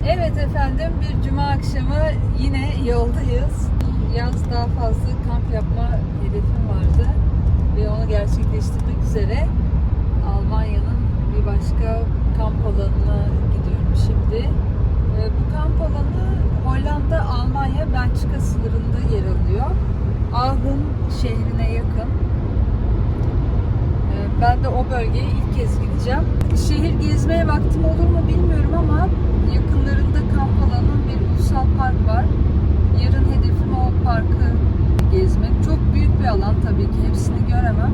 Evet efendim, bir cuma akşamı yine yoldayız. Yaz daha fazla kamp yapma hedefim vardı ve onu gerçekleştirmek üzere Almanya'nın bir başka kamp alanına gidiyorum şimdi. Bu kamp alanı Hollanda, Almanya, Belçika sınırında yer alıyor. Aachen şehrine yakın. Ben de o bölgeye ilk kez gideceğim. Şehir gezmeye vaktim olur mu bilmiyorum ama yakınlarında kamp alanının bir ulusal park var. Yarın hedefim o parkı gezmek. Çok büyük bir alan tabii ki, hepsini göremem.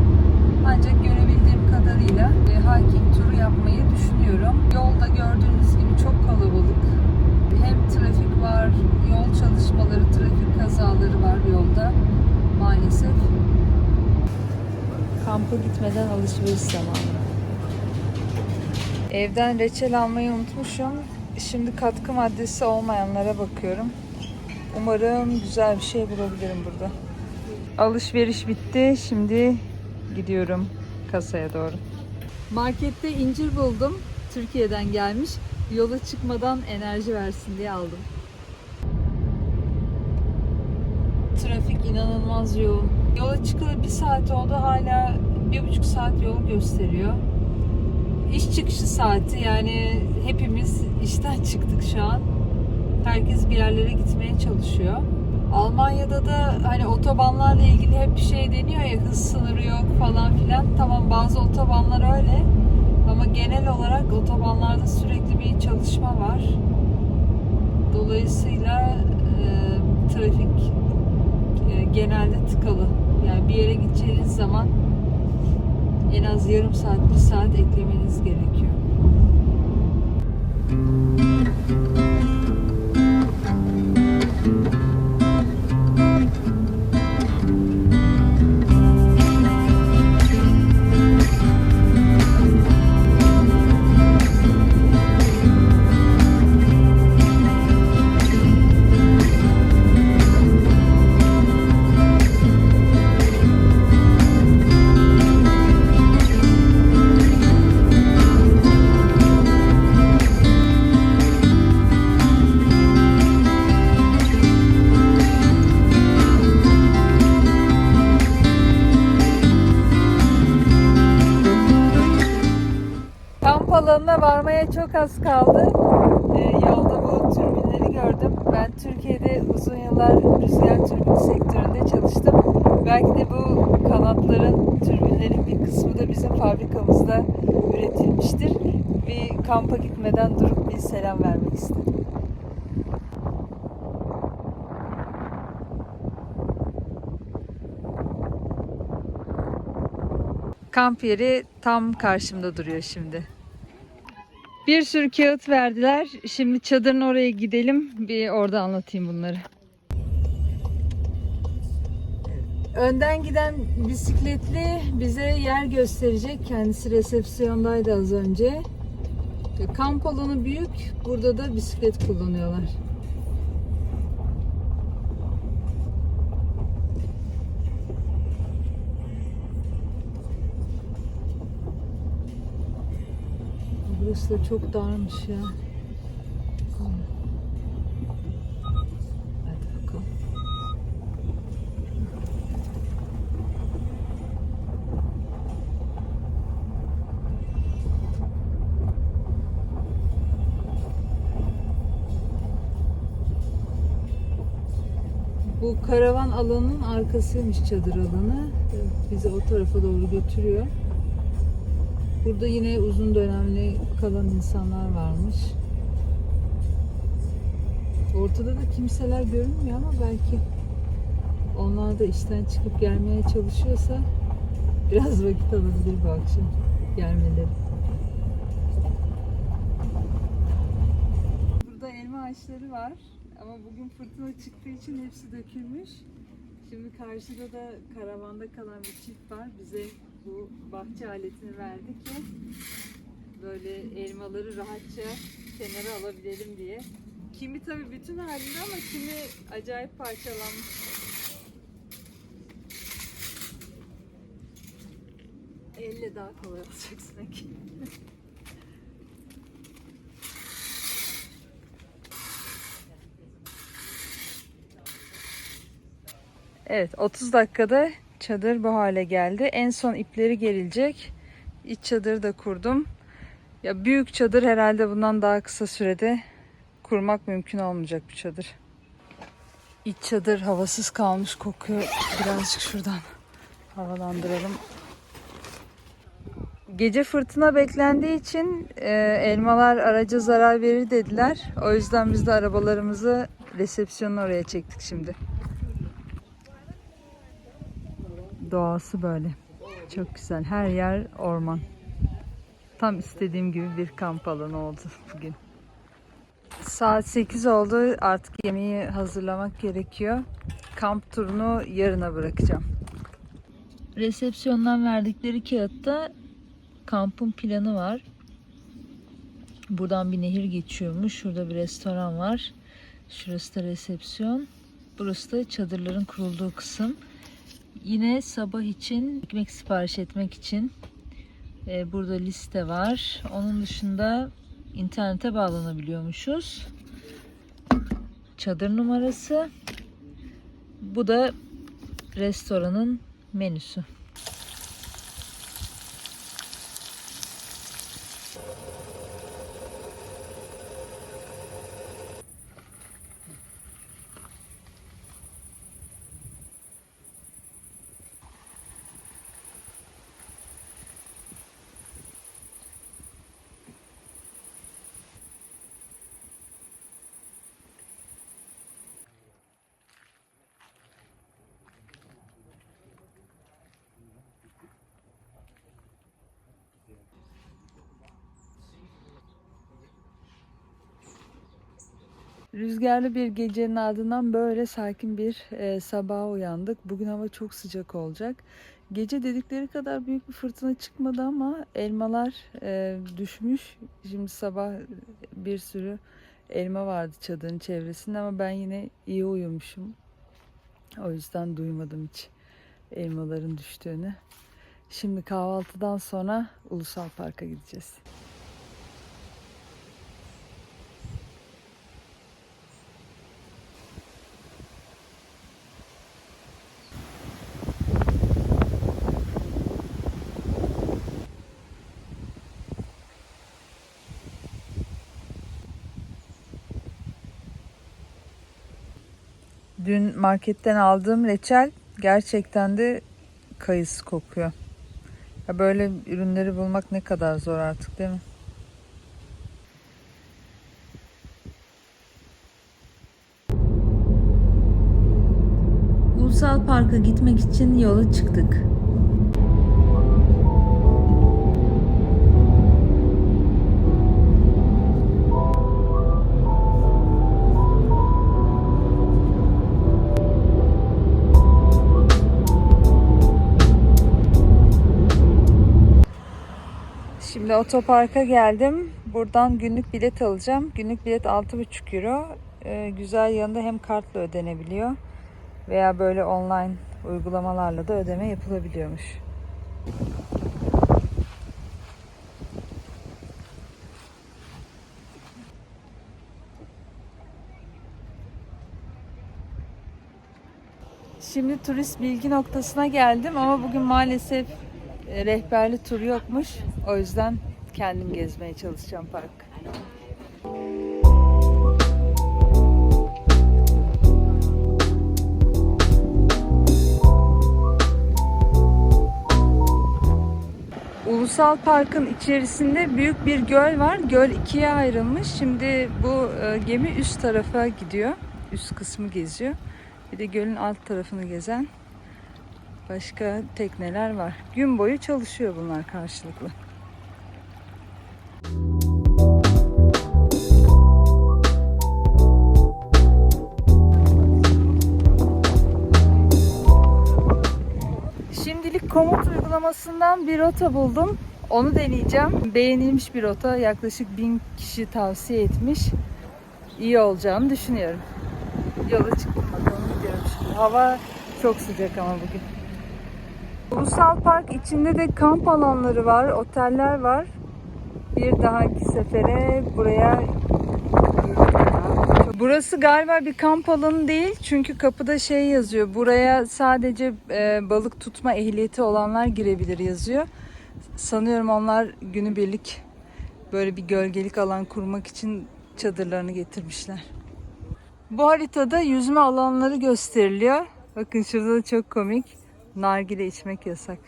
Ancak görebildiğim kadarıyla hiking turu yapmayı düşünüyorum. Yolda gördüğünüz gibi çok kalabalık. Hem trafik var, yol çalışmaları, trafik kazaları var yolda maalesef. Kampa gitmeden alışveriş zamanı. Evden reçel almayı unutmuşum. Şimdi katkı maddesi olmayanlara bakıyorum. Umarım güzel bir şey bulabilirim burada. Alışveriş bitti. Şimdi gidiyorum kasaya doğru. Markette incir buldum. Türkiye'den gelmiş. Yola çıkmadan enerji versin diye aldım. Trafik inanılmaz yoğun. Yola çıkalı 1 saat oldu. Hala 1,5 saat yol gösteriyor. İş çıkışı saati, yani hepimiz işten çıktık şu an. Herkes bir yerlere gitmeye çalışıyor. Almanya'da da hani otobanlarla ilgili hep bir şey deniyor ya, hız sınırı yok falan filan. Tamam, bazı otobanlar öyle ama genel olarak otobanlarda sürekli bir çalışma var. Dolayısıyla trafik genelde tıkalı. Yani bir yere gideceğiniz zaman en az yarım saat, 1 saat eklemeniz gerekiyor. Kamp alanına varmaya çok az kaldı. Yolda bu türbinleri gördüm. Ben Türkiye'de uzun yıllar rüzgar türbini sektöründe çalıştım. Belki de bu kanatların, türbinlerin bir kısmı da bizim fabrikamızda üretilmiştir. Bir kampa gitmeden durup bir selam vermek istedim. Kamp yeri tam karşımda duruyor şimdi. Bir sürü kağıt verdiler. Şimdi çadırın oraya gidelim. Bir orada anlatayım bunları. Önden giden bisikletli bize yer gösterecek. Kendisi resepsiyondaydı az önce. Kamp alanı büyük. Burada da bisiklet kullanıyorlar. Burası da çok darmış ya. Hadi bakalım. Bu karavan alanının arkasıymış çadır alanı. Bizi o tarafa doğru götürüyor. Burada yine uzun dönemli kalan insanlar varmış. Ortada da kimseler görünmüyor ama belki onlar da işten çıkıp gelmeye çalışıyorsa biraz vakit alabilir bu akşam gelmeleri. Burada elma ağaçları var ama bugün fırtına çıktığı için hepsi dökülmüş. Şimdi karşıda da karavanda kalan bir çift var. Bize bu bahçe aletini verdi ki böyle elmaları rahatça kenara alabilelim diye. Kimi tabii bütün halinde ama kimi acayip parçalanmış. Elle daha kolay olacak sanki. Evet, 30 dakikada çadır bu hale geldi. En son ipleri gerilecek. İç çadırı da kurdum. Ya büyük çadır herhalde bundan daha kısa sürede kurmak mümkün olmayacak bir çadır. İç çadır havasız kalmış, kokuyor. Birazcık şuradan havalandıralım. Gece fırtına beklendiği için elmalar araca zarar verir dediler. O yüzden biz de arabalarımızı resepsiyonun oraya çektik şimdi. Doğası böyle. Çok güzel. Her yer orman. Tam istediğim gibi bir kamp alanı oldu bugün. Saat 8 oldu. Artık yemeği hazırlamak gerekiyor. Kamp turunu yarına bırakacağım. Resepsiyondan verdikleri kağıtta kampın planı var. Buradan bir nehir geçiyormuş. Şurada bir restoran var. Şurası da resepsiyon. Burası da çadırların kurulduğu kısım. Yine sabah için ekmek sipariş etmek için burada liste var. Onun dışında internete bağlanabiliyormuşuz. Çadır numarası. Bu da restoranın menüsü. Rüzgarlı bir gecenin ardından böyle sakin bir sabaha uyandık. Bugün hava çok sıcak olacak. Gece dedikleri kadar büyük bir fırtına çıkmadı ama elmalar düşmüş. Şimdi sabah bir sürü elma vardı çadırın çevresinde ama ben yine iyi uyumuşum. O yüzden duymadım hiç elmaların düştüğünü. Şimdi kahvaltıdan sonra Ulusal Park'a gideceğiz. Dün marketten aldığım reçel gerçekten de kayısı kokuyor. Ya böyle ürünleri bulmak ne kadar zor artık, değil mi? Ulusal Park'a gitmek için yola çıktık. Şimdi otoparka geldim. Buradan günlük bilet alacağım. Günlük bilet 6,5 euro. Güzel yanında hem kartla ödenebiliyor veya böyle online uygulamalarla da ödeme yapılabiliyormuş. Şimdi turist bilgi noktasına geldim ama bugün maalesef rehberli tur yokmuş. O yüzden kendim gezmeye çalışacağım park. Ulusal Park'ın içerisinde büyük bir göl var. Göl ikiye ayrılmış. Şimdi bu gemi üst tarafa gidiyor. Üst kısmı geziyor. Bir de gölün alt tarafını gezen başka tekneler var. Gün boyu çalışıyor bunlar karşılıklı. Şimdilik Komut uygulamasından bir rota buldum. Onu deneyeceğim. Beğenilmiş bir rota. Yaklaşık 1000 kişi tavsiye etmiş. İyi olacağını düşünüyorum. Yola çıktım, bakalım gidiyorum şimdi. Hava çok sıcak ama bugün. Ulusal Park içinde de kamp alanları var, oteller var. Bir dahaki sefere buraya geleceğim. Çok Burası galiba bir kamp alanı değil. Çünkü kapıda şey yazıyor. Buraya sadece balık tutma ehliyeti olanlar girebilir yazıyor. Sanıyorum onlar günübirlik böyle bir gölgelik alan kurmak için çadırlarını getirmişler. Bu haritada yüzme alanları gösteriliyor. Bakın şurada da çok komik. Nargile içmek yasak.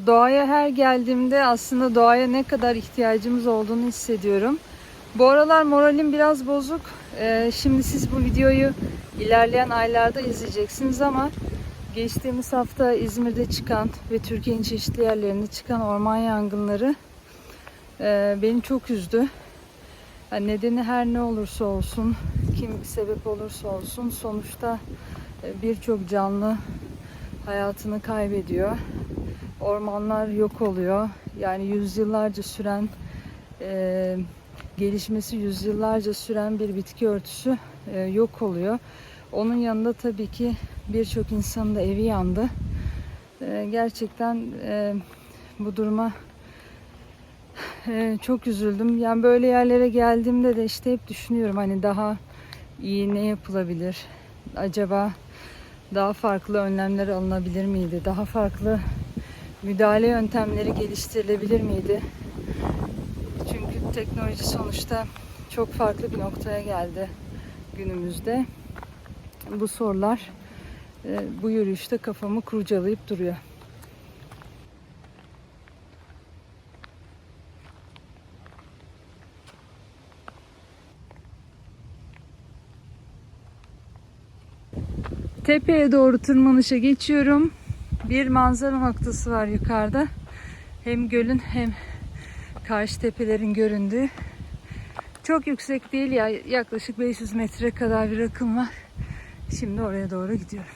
Doğaya her geldiğimde aslında doğaya ne kadar ihtiyacımız olduğunu hissediyorum. Bu aralar moralim biraz bozuk. Şimdi siz bu videoyu ilerleyen aylarda izleyeceksiniz ama geçtiğimiz hafta İzmir'de çıkan ve Türkiye'nin çeşitli yerlerinde çıkan orman yangınları beni çok üzdü. Yani nedeni her ne olursa olsun, kim sebep olursa olsun sonuçta birçok canlı hayatını kaybediyor. Ormanlar yok oluyor. Yani yüzyıllarca süren, gelişmesi yüzyıllarca süren bir bitki örtüsü yok oluyor. Onun yanında tabii ki birçok insanın da evi yandı. Gerçekten bu duruma çok üzüldüm. Yani böyle yerlere geldiğimde de işte hep düşünüyorum hani daha iyi ne yapılabilir? Acaba daha farklı önlemler alınabilir miydi? Daha farklı müdahale yöntemleri geliştirilebilir miydi? Çünkü teknoloji sonuçta çok farklı bir noktaya geldi günümüzde. Bu sorular bu yürüyüşte kafamı kurcalayıp duruyor. Tepeye doğru tırmanışa geçiyorum. Bir manzara noktası var yukarıda. Hem gölün hem karşı tepelerin göründüğü. Çok yüksek değil ya, yaklaşık 500 metre kadar bir rakım var. Şimdi oraya doğru gidiyorum.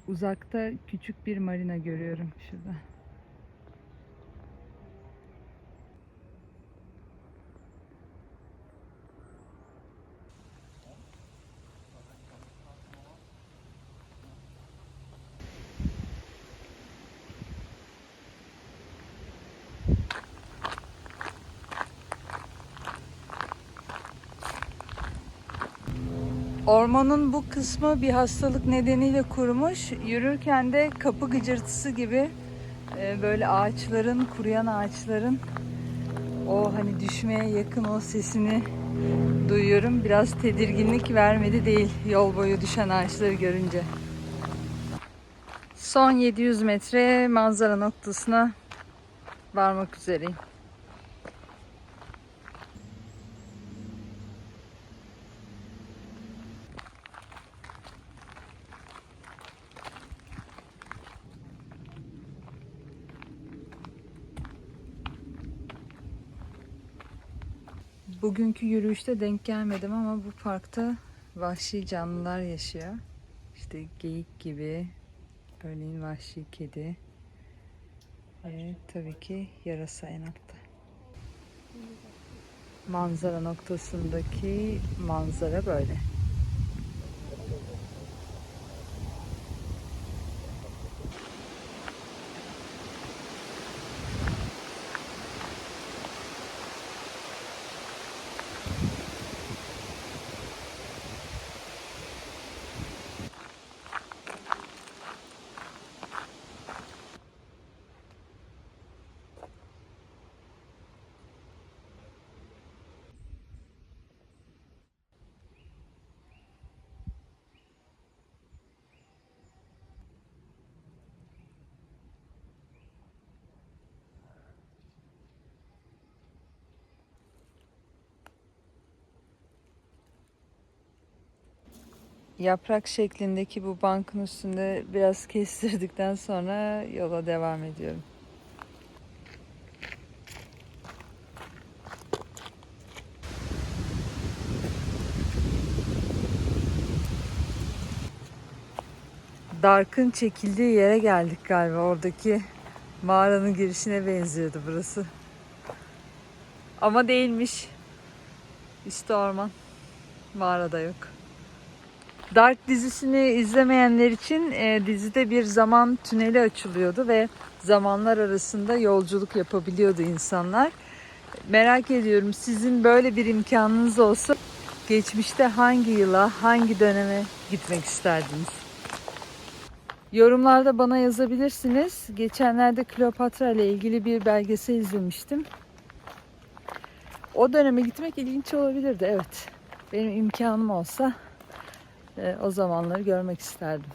Uzakta küçük bir marina görüyorum şurada. Ormanın bu kısmı bir hastalık nedeniyle kurumuş. Yürürken de kapı gıcırtısı gibi böyle ağaçların, kuruyan ağaçların o hani düşmeye yakın o sesini duyuyorum. Biraz tedirginlik vermedi değil yol boyu düşen ağaçları görünce. Son 700 metre manzara noktasına varmak üzereyim. Bugünkü yürüyüşte denk gelmedim ama bu parkta vahşi canlılar yaşıyor. İşte geyik gibi, örneğin vahşi kedi ve tabii ki yarasa en altta. Manzara noktasındaki manzara böyle. Yaprak şeklindeki bu bankın üstünde biraz kestirdikten sonra yola devam ediyorum. Dark'ın çekildiği yere geldik galiba. Oradaki mağaranın girişine benziyordu burası. Ama değilmiş. İşte orman. Mağarada yok. Dark dizisini izlemeyenler için dizide bir zaman tüneli açılıyordu ve zamanlar arasında yolculuk yapabiliyordu insanlar. Merak ediyorum, sizin böyle bir imkanınız olsa geçmişte hangi yıla, hangi döneme gitmek isterdiniz? Yorumlarda bana yazabilirsiniz. Geçenlerde Kleopatra ile ilgili bir belgesel izlemiştim. O döneme gitmek ilginç olabilirdi, evet. Benim imkanım olsa o zamanları görmek isterdim.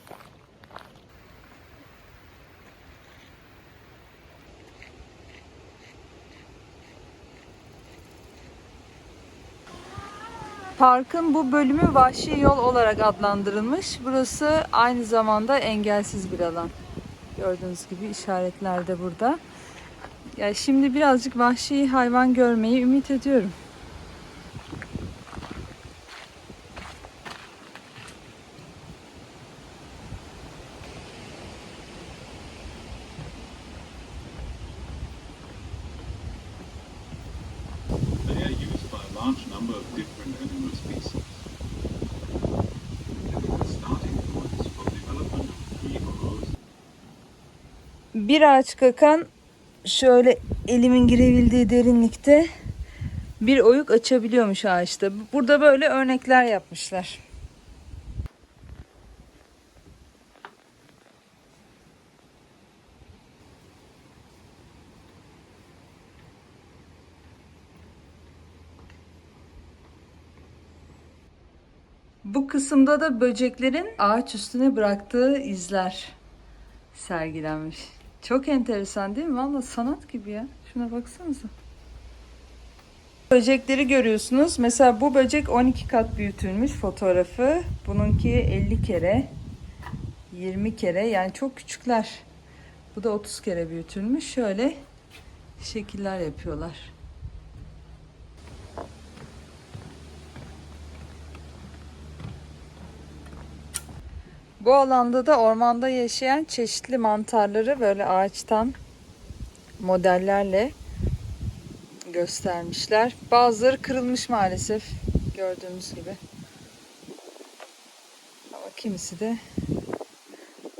Parkın bu bölümü vahşi yol olarak adlandırılmış. Burası aynı zamanda engelsiz bir alan. Gördüğünüz gibi işaretler de burada. Yani şimdi birazcık vahşi hayvan görmeyi ümit ediyorum. They are used by a large number of different animal species. The starting points for development of tree growth. Bir ağaç kakan şöyle elimin girebildiği derinlikte bir oyuk açabiliyormuş ağaçta. Burada böyle örnekler yapmışlar. Bu kısımda da böceklerin ağaç üstüne bıraktığı izler sergilenmiş. Çok enteresan değil mi? Vallahi sanat gibi ya. Şuna baksanıza. Böcekleri görüyorsunuz. Mesela bu böcek 12 kat büyütülmüş fotoğrafı. Bununki 50 kere, 20 kere, yani çok küçükler. Bu da 30 kere büyütülmüş. Şöyle şekiller yapıyorlar. Bu alanda da ormanda yaşayan çeşitli mantarları böyle ağaçtan modellerle göstermişler. Bazıları kırılmış maalesef, gördüğünüz gibi. Ama kimisi de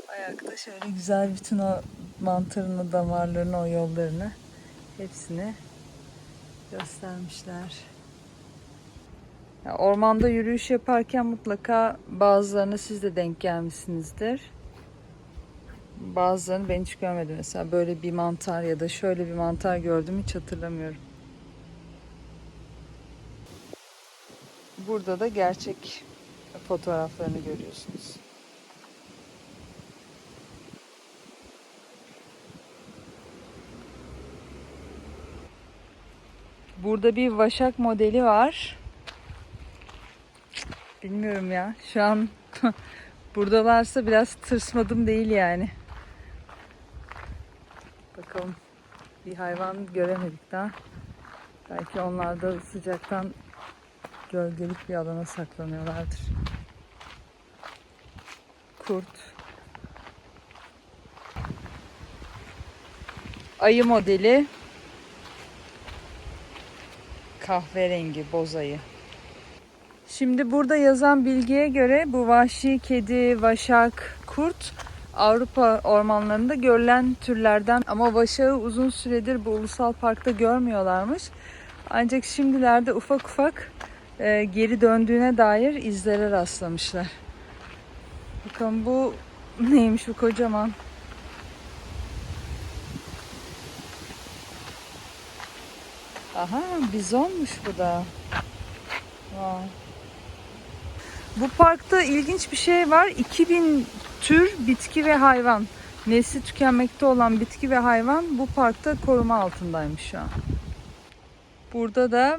ayakta. Şöyle güzel bütün o mantarın damarlarını, o yollarını hepsini göstermişler. Ya, ormanda yürüyüş yaparken mutlaka bazılarına siz de denk gelmişsinizdir. Bazılarını ben hiç görmedim. Mesela böyle bir mantar ya da şöyle bir mantar gördüm, hiç hatırlamıyorum. Burada da gerçek fotoğraflarını görüyorsunuz. Burada bir vaşak modeli var. Bilmiyorum ya. Şu an buradalarsa biraz tırsmadım değil yani. Bakalım. Bir hayvan göremedik daha. Belki onlar da sıcaktan gölgelik bir alana saklanıyorlardır. Kurt. Ayı modeli. Kahverengi boz ayı. Şimdi burada yazan bilgiye göre bu vahşi kedi, vaşak, kurt Avrupa ormanlarında görülen türlerden, ama vaşağı uzun süredir bu ulusal parkta görmüyorlarmış. Ancak şimdilerde ufak ufak geri döndüğüne dair izlere rastlamışlar. Bakın bu neymiş, bu kocaman. Aha, bizonmuş bu da. Wow. Bu parkta ilginç bir şey var. 2000 tür bitki ve hayvan. Nesli tükenmekte olan bitki ve hayvan bu parkta koruma altındaymış şu an. Burada da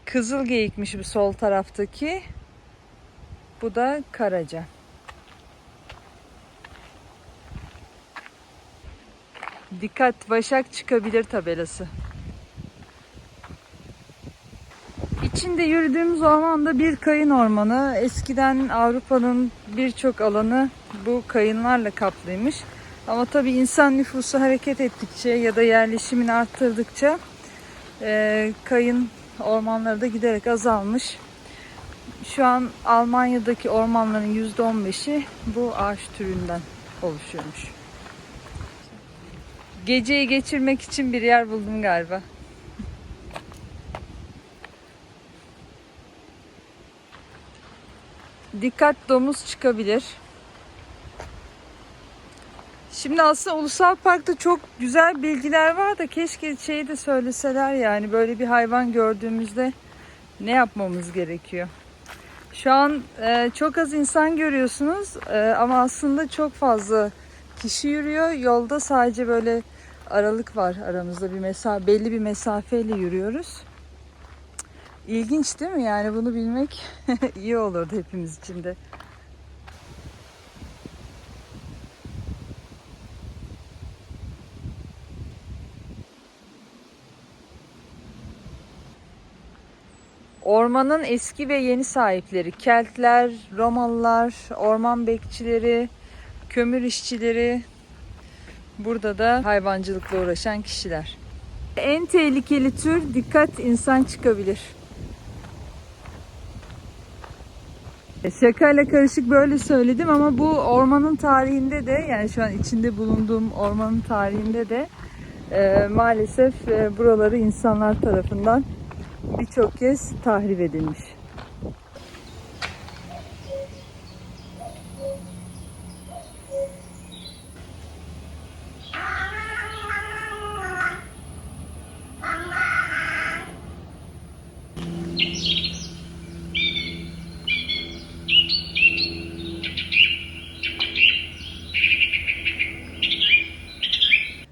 kızıl geyikmiş bu sol taraftaki. Bu da Karaca. Dikkat, vaşak çıkabilir tabelası. İçinde yürüdüğümüz ormanda bir kayın ormanı. Eskiden Avrupa'nın birçok alanı bu kayınlarla kaplıymış. Ama tabii insan nüfusu hareket ettikçe ya da yerleşimini arttırdıkça kayın ormanları da giderek azalmış. Şu an Almanya'daki ormanların %15'i bu ağaç türünden oluşuyormuş. Geceyi geçirmek için bir yer buldum galiba. Dikkat, domuz çıkabilir. Şimdi aslında Ulusal Park'ta çok güzel bilgiler var da keşke şeyi de söyleseler, yani böyle bir hayvan gördüğümüzde ne yapmamız gerekiyor. Şu an çok az insan görüyorsunuz ama aslında çok fazla kişi yürüyor. Yolda sadece böyle aralık var aramızda, belli bir mesafeyle yürüyoruz. İlginç değil mi? Yani bunu bilmek iyi olurdu hepimiz için de. Ormanın eski ve yeni sahipleri, Keltler, Romalılar, orman bekçileri, kömür işçileri, burada da hayvancılıkla uğraşan kişiler. En tehlikeli tür, dikkat, insan çıkabilir. Şakayla karışık böyle söyledim ama bu ormanın tarihinde de, yani şu an içinde bulunduğum ormanın tarihinde de maalesef buraları insanlar tarafından birçok kez tahrip edilmiş.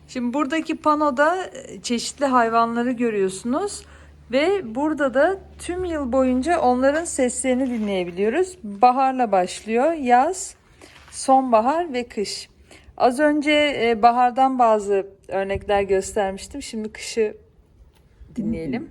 Şimdi buradaki panoda çeşitli hayvanları görüyorsunuz ve burada da tüm yıl boyunca onların seslerini dinleyebiliyoruz. Baharla başlıyor, yaz, sonbahar ve kış. Az önce bahardan bazı örnekler göstermiştim. Şimdi kışı dinleyelim.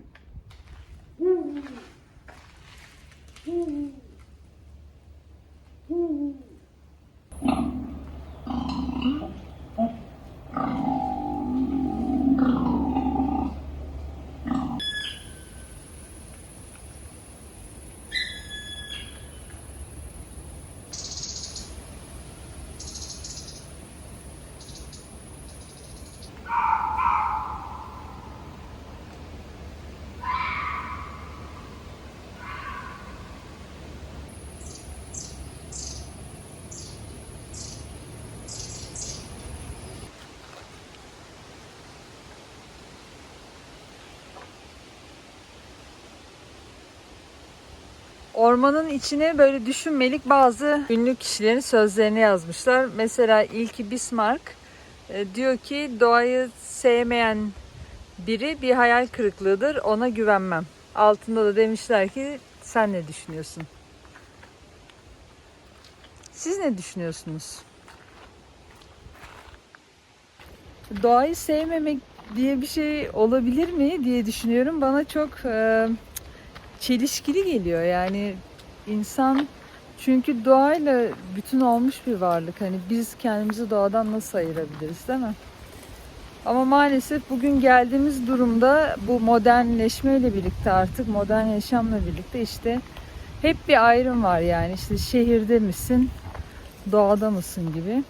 Ormanın içine böyle düşünmelik bazı ünlü kişilerin sözlerini yazmışlar. Mesela ilki Bismarck diyor ki doğayı sevmeyen biri bir hayal kırıklığıdır, ona güvenmem. Altında da demişler ki sen ne düşünüyorsun? Siz ne düşünüyorsunuz? Doğayı sevmemek diye bir şey olabilir mi diye düşünüyorum. Bana çok çelişkili geliyor. Yani insan çünkü doğayla bütün olmuş bir varlık. Hani biz kendimizi doğadan nasıl ayırabiliriz, değil mi? Ama maalesef bugün geldiğimiz durumda bu modernleşmeyle birlikte, artık modern yaşamla birlikte işte hep bir ayrım var, yani işte şehirde misin, doğada mısın gibi.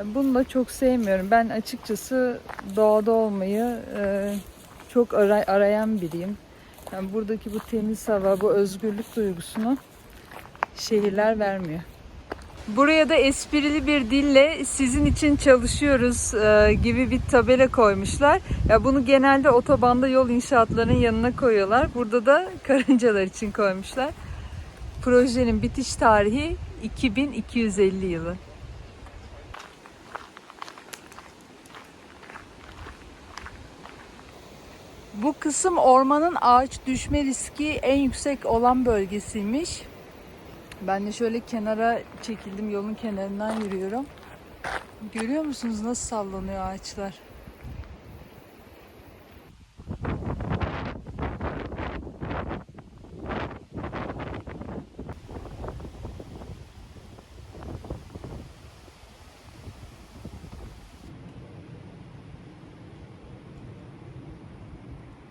Bunu da çok sevmiyorum. Ben açıkçası doğada olmayı çok arayan biriyim. Yani buradaki bu temiz hava, bu özgürlük duygusunu şehirler vermiyor. Buraya da esprili bir dille sizin için çalışıyoruz gibi bir tabela koymuşlar. Ya bunu genelde otobanda yol inşaatlarının yanına koyuyorlar. Burada da karıncalar için koymuşlar. Projenin bitiş tarihi 2250 yılı. Bu kısım ormanın ağaç düşme riski en yüksek olan bölgesiymiş. Ben de şöyle kenara çekildim, yolun kenarından yürüyorum. Görüyor musunuz nasıl sallanıyor ağaçlar?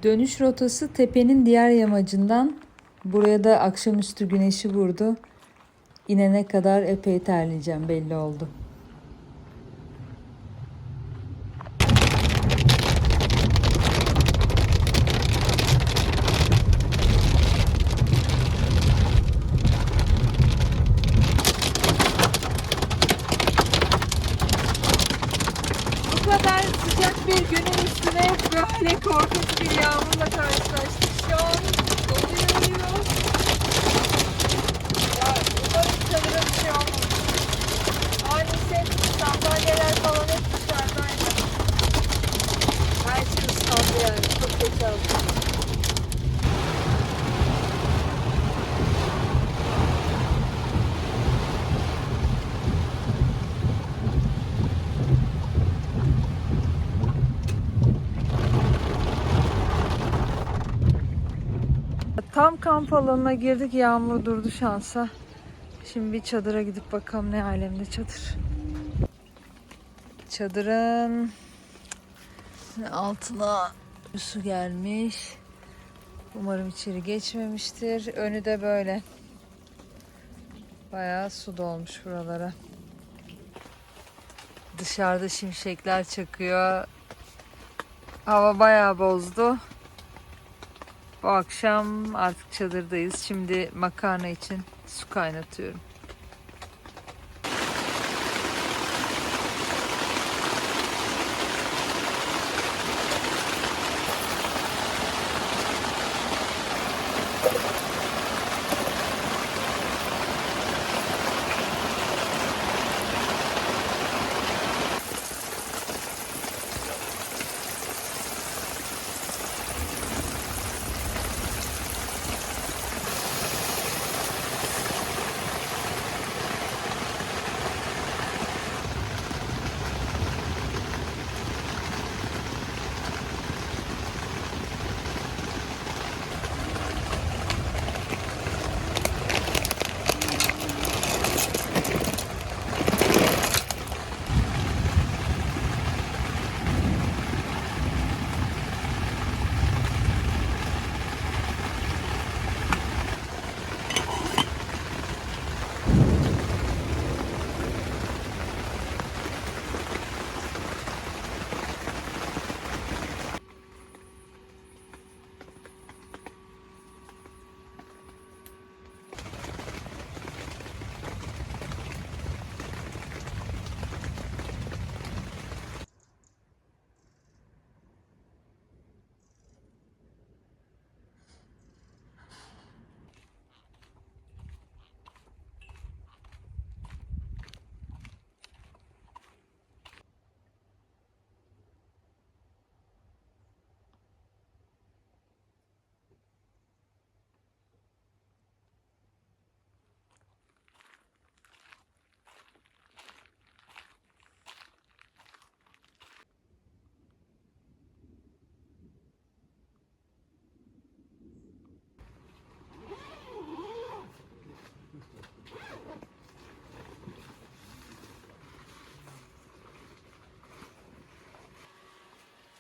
Dönüş rotası tepenin diğer yamacından. Buraya da akşamüstü güneşi vurdu. İnene kadar epey terleyeceğim, belli oldu. Bu kadar sıcak bir günün üstüne böyle korkunç bir yağmurla karşılaştık. Şu an dolu yağıyor. Ya umarım çadıra bir şey olmamış. Maalesef sandalyeler falan hep dışarıdaydı. Her şey ıslandı yani. Çok kötü oldu. Tam kamp alanına girdik, yağmur durdu şansa. Şimdi bir çadıra gidip bakalım ne alemde çadır. Çadırın altına su gelmiş. Umarım içeri geçmemiştir. Önü de böyle. Bayağı su dolmuş buralara. Dışarıda şimşekler çakıyor. Hava bayağı bozdu. Bu akşam artık çadırdayız. Şimdi makarna için su kaynatıyorum.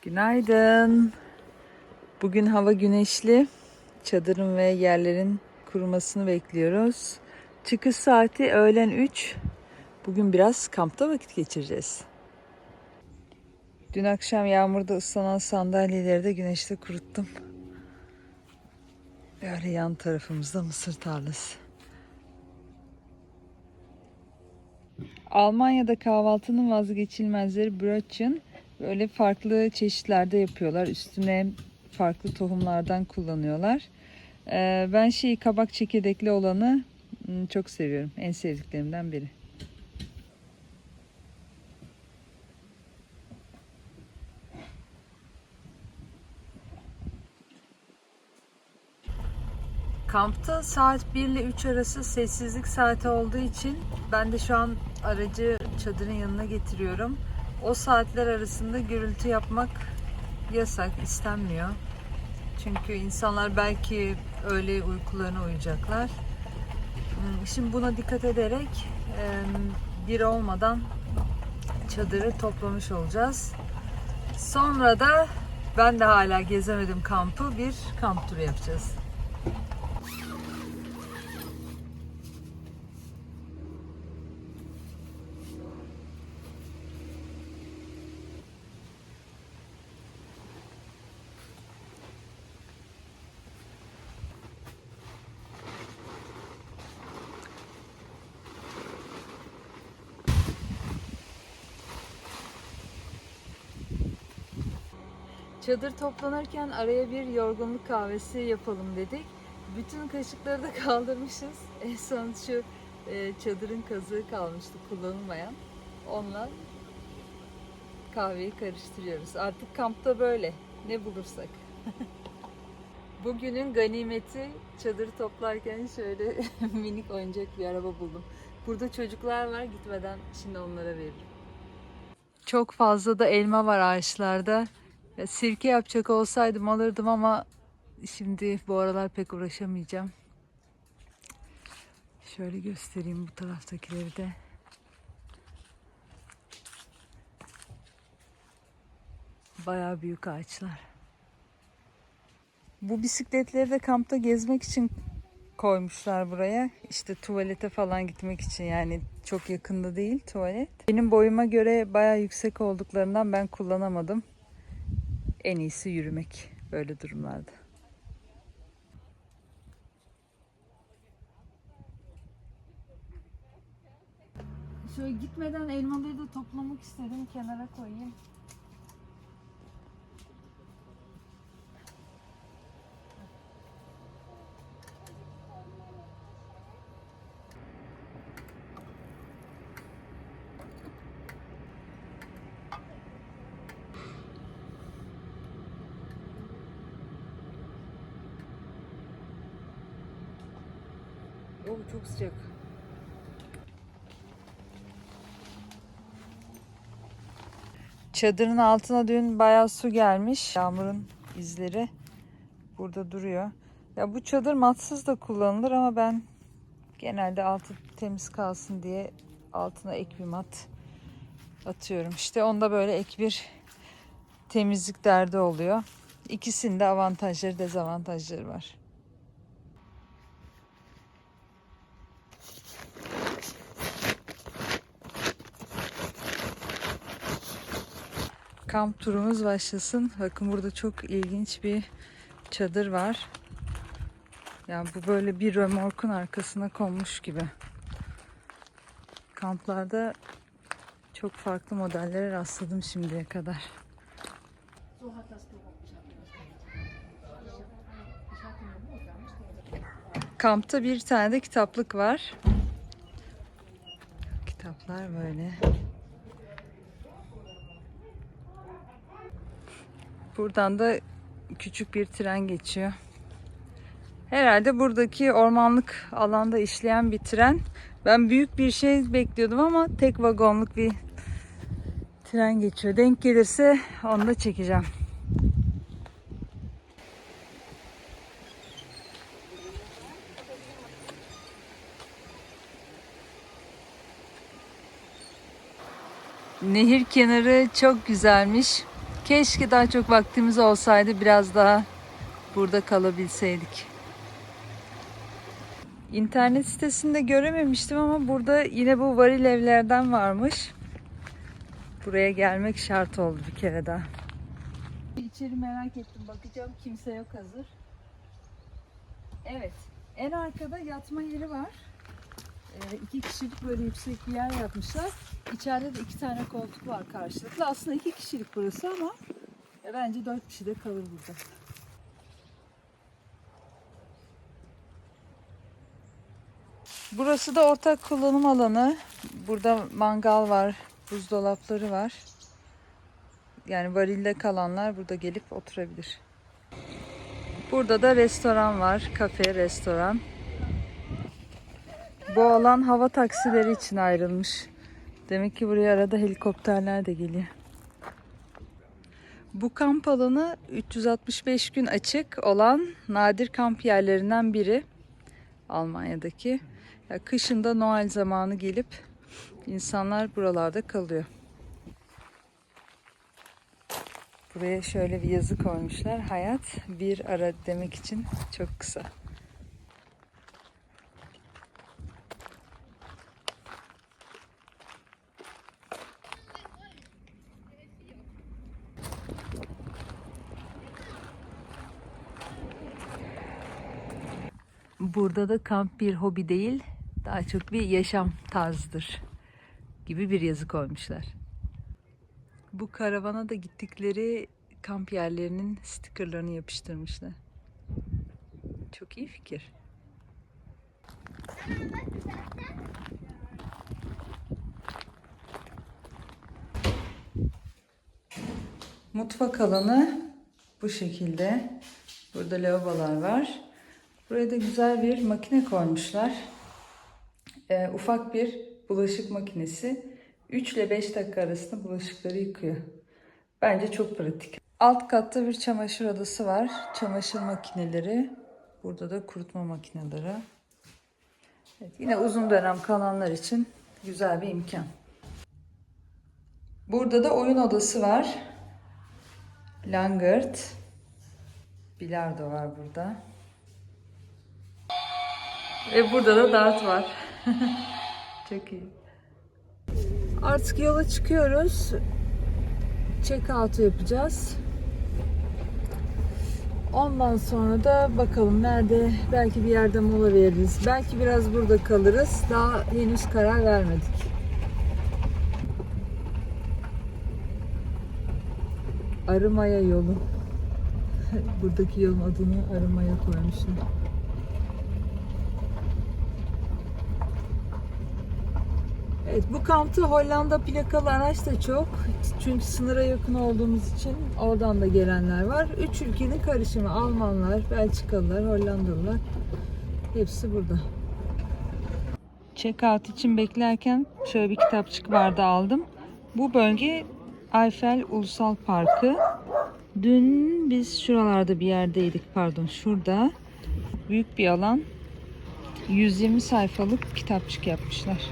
Günaydın. Bugün hava güneşli. Çadırın ve yerlerin kurumasını bekliyoruz. Çıkış saati öğlen 3. Bugün biraz kampta vakit geçireceğiz. Dün akşam yağmurda ıslanan sandalyeleri de güneşte kuruttum. Böyle yan tarafımızda mısır tarlası. Almanya'da kahvaltının vazgeçilmezleri Brötchen. Böyle farklı çeşitlerde yapıyorlar. Üstüne farklı tohumlardan kullanıyorlar. Ben kabak çekirdekli olanı çok seviyorum. En sevdiklerimden biri. Kampta saat 1 ile 3 arası sessizlik saati olduğu için ben de şu an aracı çadırın yanına getiriyorum. O saatler arasında gürültü yapmak yasak, istenmiyor. Çünkü insanlar belki öğle uykularına uyuyacaklar. Şimdi buna dikkat ederek bir olmadan çadırı toplamış olacağız. Sonra da ben de hala gezemedim kampı, bir kamp turu yapacağız. Çadır toplanırken araya bir yorgunluk kahvesi yapalım dedik. Bütün kaşıkları da kaldırmışız. En son şu çadırın kazığı kalmıştı kullanılmayan. Onunla kahveyi karıştırıyoruz. Artık kampta böyle. Ne bulursak. Bugünün ganimeti, çadırı toplarken şöyle minik oyuncak bir araba buldum. Burada çocuklar var, gitmeden şimdi onlara veririm. Çok fazla da elma var ağaçlarda. Sirke yapacak olsaydım alırdım ama şimdi bu aralar pek uğraşamayacağım. Şöyle göstereyim bu taraftakileri de. Bayağı büyük ağaçlar. Bu bisikletleri de kampta gezmek için koymuşlar buraya. İşte tuvalete falan gitmek için, yani çok yakında değil tuvalet. Benim boyuma göre bayağı yüksek olduklarından ben kullanamadım. En iyisi yürümek böyle durumlarda. Şöyle gitmeden elmaları da toplamak istedim. Kenara koyayım. Oh, çok sıcak. Çadırın altına dün bayağı su gelmiş. Yağmurun izleri burada duruyor. Ya bu çadır matsız da kullanılır ama ben genelde altı temiz kalsın diye altına ek bir mat atıyorum. İşte onda böyle ek bir temizlik derdi oluyor. İkisinin de avantajları, dezavantajları var. Kamp turumuz başlasın. Bakın burada çok ilginç bir çadır var. Yani bu böyle bir römorkun arkasına konmuş gibi. Kamplarda çok farklı modellere rastladım şimdiye kadar. Kampta bir tane de kitaplık var. Kitaplar böyle. Buradan da küçük bir tren geçiyor. Herhalde buradaki ormanlık alanda işleyen bir tren. Ben büyük bir şey bekliyordum ama tek vagonluk bir tren geçiyor. Denk gelirse onu da çekeceğim. Nehir kenarı çok güzelmiş. Keşke daha çok vaktimiz olsaydı, biraz daha burada kalabilseydik. İnternet sitesinde görememiştim ama burada yine bu varil evlerden varmış. Buraya gelmek şart oldu bir kere daha. İçeri merak ettim. Bakacağım, kimse yok hazır. Evet. En arkada yatma yeri var. 2 kişilik böyle yüksek bir yer yapmışlar. İçeride de 2 tane koltuk var karşılıklı. Aslında 2 kişilik burası ama bence 4 kişi de kalır burada. Burası da ortak kullanım alanı. Burada mangal var, buzdolapları var. Yani varilde kalanlar burada gelip oturabilir. Burada da restoran var. Kafe, restoran. Bu alan hava taksileri için ayrılmış. Demek ki buraya arada helikopterler de geliyor. Bu kamp alanı 365 gün açık olan nadir kamp yerlerinden biri. Almanya'daki. Ya kışında Noel zamanı gelip insanlar buralarda kalıyor. Buraya şöyle bir yazı koymuşlar. Hayat bir ara demek için çok kısa. Burada da kamp bir hobi değil, daha çok bir yaşam tarzıdır gibi bir yazı koymuşlar. Bu karavana da gittikleri kamp yerlerinin stikerlerini yapıştırmışlar. Çok iyi fikir. Mutfak alanı bu şekilde. Burada lavabolar var. Buraya da güzel bir makine koymuşlar. Ufak bir bulaşık makinesi. 3 ile 5 dakika arasında bulaşıkları yıkıyor. Bence çok pratik. Alt katta bir çamaşır odası var. Çamaşır makineleri. Burada da kurutma makineleri. Evet, yine uzun dönem kalanlar için güzel bir imkan. Burada da oyun odası var. Langırt. Bilardo var burada. Ve burada da dart var. Çok iyi. Artık yola çıkıyoruz. Check-out'u yapacağız. Ondan sonra da bakalım nerede, belki bir yerde mola veririz. Belki biraz burada kalırız. Daha henüz karar vermedik. Arımaya yolu. Buradaki yolun adını Arımaya koymuşlar. Evet, bu kampta Hollanda plakalı araç da çok. Çünkü sınıra yakın olduğumuz için oradan da gelenler var. 3 ülkenin karışımı. Almanlar, Belçikalılar, Hollandalılar. Hepsi burada. Check-out için beklerken şöyle bir kitapçık vardı, aldım. Bu bölge Eiffel Ulusal Parkı. Dün biz şuralarda bir yerdeydik. Pardon, şurada. Büyük bir alan. 120 sayfalık kitapçık yapmışlar.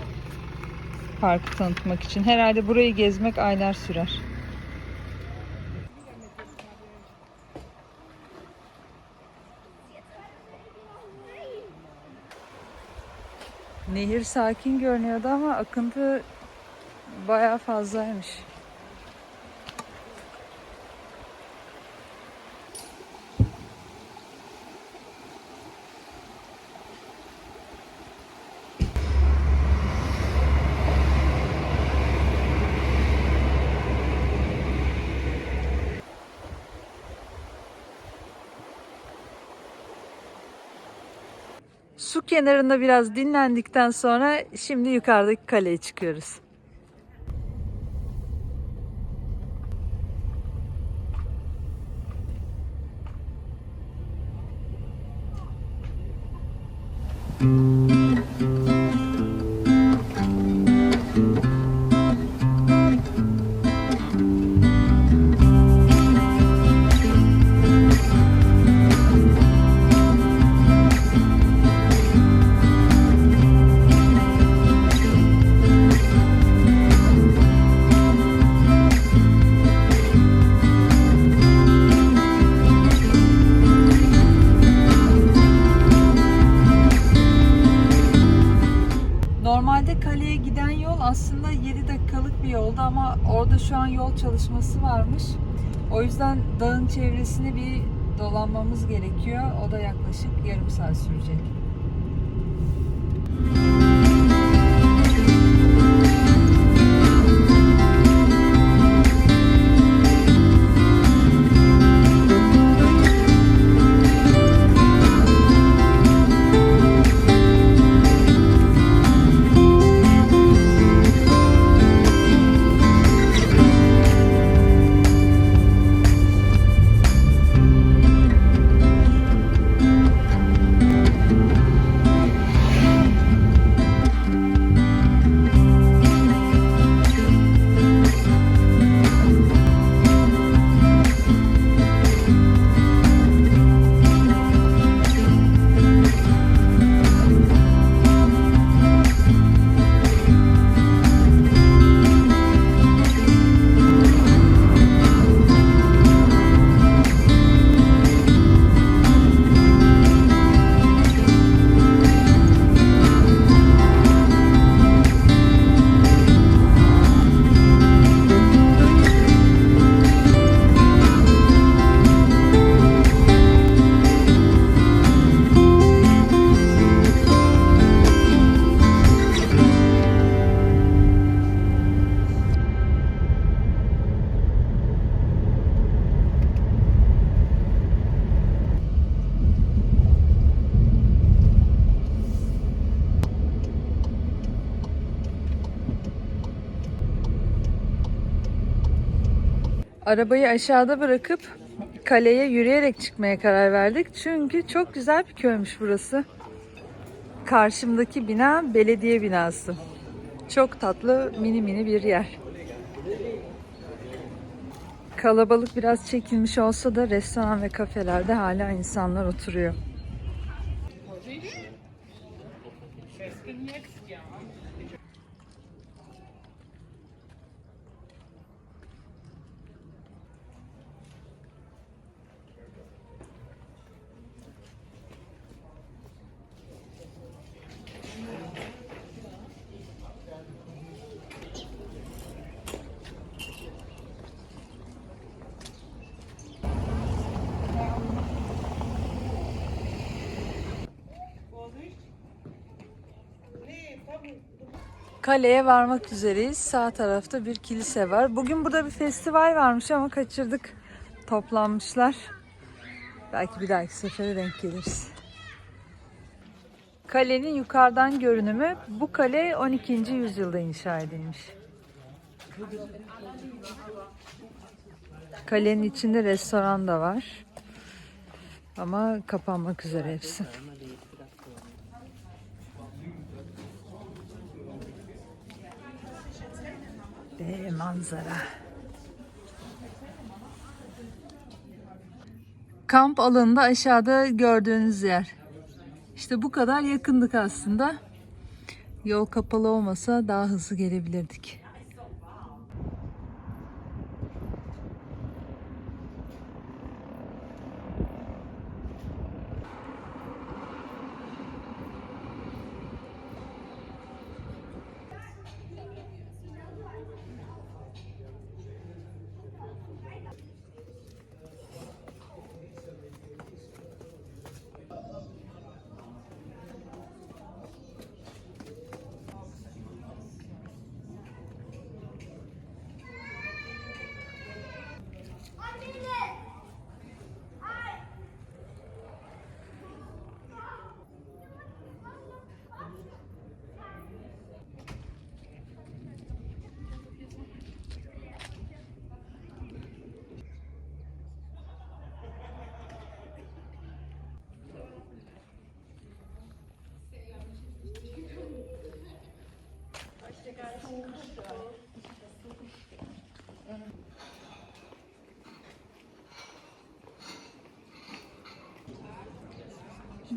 Parkı tanıtmak için. Herhalde burayı gezmek aylar sürer. Nehir sakin görünüyordu ama akıntı bayağı fazlaymış. Su kenarında biraz dinlendikten sonra şimdi yukarıdaki kaleye çıkıyoruz. Normalde kaleye giden yol aslında 7 dakikalık bir yoldu ama orada şu an yol çalışması varmış. O yüzden dağın çevresini bir dolanmamız gerekiyor. O da yaklaşık yarım saat sürecek. Arabayı aşağıda bırakıp kaleye yürüyerek çıkmaya karar verdik. Çünkü çok güzel bir köymüş burası. Karşımdaki bina belediye binası. Çok tatlı mini mini bir yer. Kalabalık biraz çekilmiş olsa da restoran ve kafelerde hala insanlar oturuyor. Kaleye varmak üzereyiz. Sağ tarafta bir kilise var. Bugün burada bir festival varmış ama kaçırdık. Toplanmışlar. Belki bir dahaki sefere denk geliriz. Kalenin yukarıdan görünümü. Bu kale 12. yüzyılda inşa edilmiş. Kalenin içinde restoran da var. Ama kapanmak üzere hepsi. Ve manzara. Kamp alanında aşağıda gördüğünüz yer. İşte bu kadar yakındık aslında. Yol kapalı olmasa daha hızlı gelebilirdik.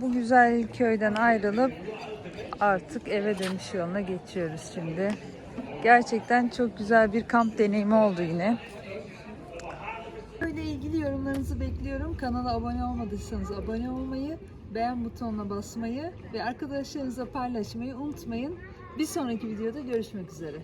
Bu güzel köyden ayrılıp artık eve dönüş yoluna geçiyoruz şimdi. Gerçekten çok güzel bir kamp deneyimi oldu yine. Böyle ilgili yorumlarınızı bekliyorum. Kanala abone olmadıysanız abone olmayı, beğen butonuna basmayı ve arkadaşlarınızla paylaşmayı unutmayın. Bir sonraki videoda görüşmek üzere.